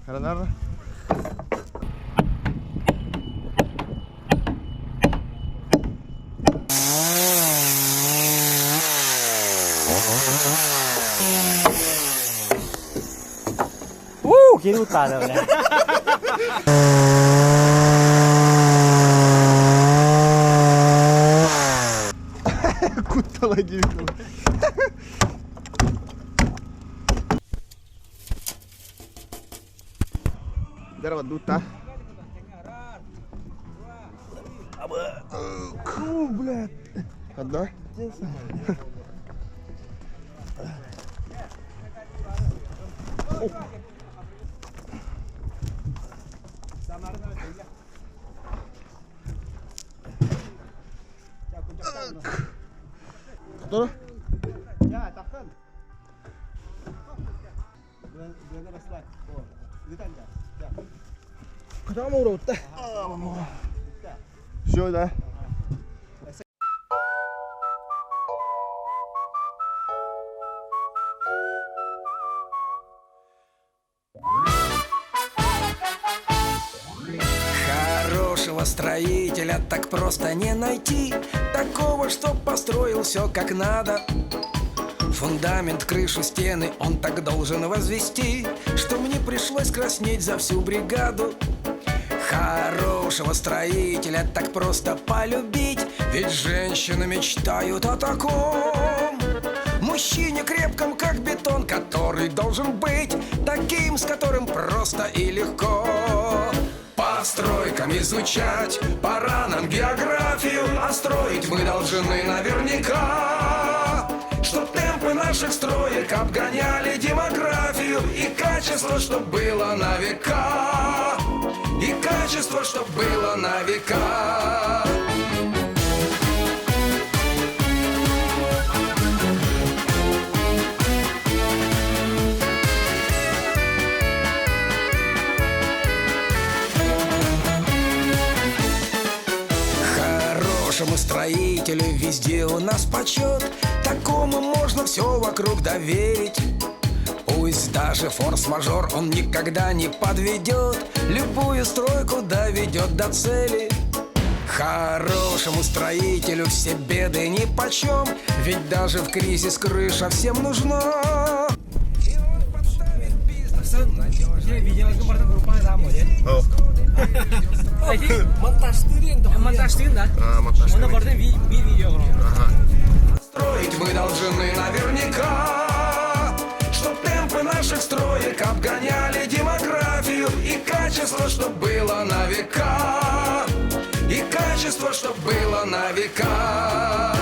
Karena Kiri utara ya. Kuta lagi. Dapat duta. Блядь. Одна? Кто? Ya, takkan. Bulan Rasulullah. Oh, gitu aja. Ya. Куда мы урод-то? Все, да? Хорошего строителя так просто не найти, такого, что построил все как надо. Фундамент, крышу, стены он так должен возвести, что мне пришлось краснеть за всю бригаду. Хорошего строителя так просто полюбить, ведь женщины мечтают о таком мужчине крепком, как бетон, который должен быть таким, с которым просто и легко. По стройкам изучать пора нам географию, а строить мы должны наверняка, чтоб темпы наших строек обгоняли демографию, и качество, чтоб было на века, и качество, чтоб было на века. Хорошему строителю везде у нас почет, такому можно все вокруг доверить. Пусть даже форс-мажор он никогда не подведет, любую стройку доведет до цели. Хорошему строителю все беды нипочем, ведь даже в кризис крыша всем нужна. Строить мы должны наверняка, чтоб темпы наших строек обгоняли демографию, и качество, чтоб было на века, и качество, чтоб было на века.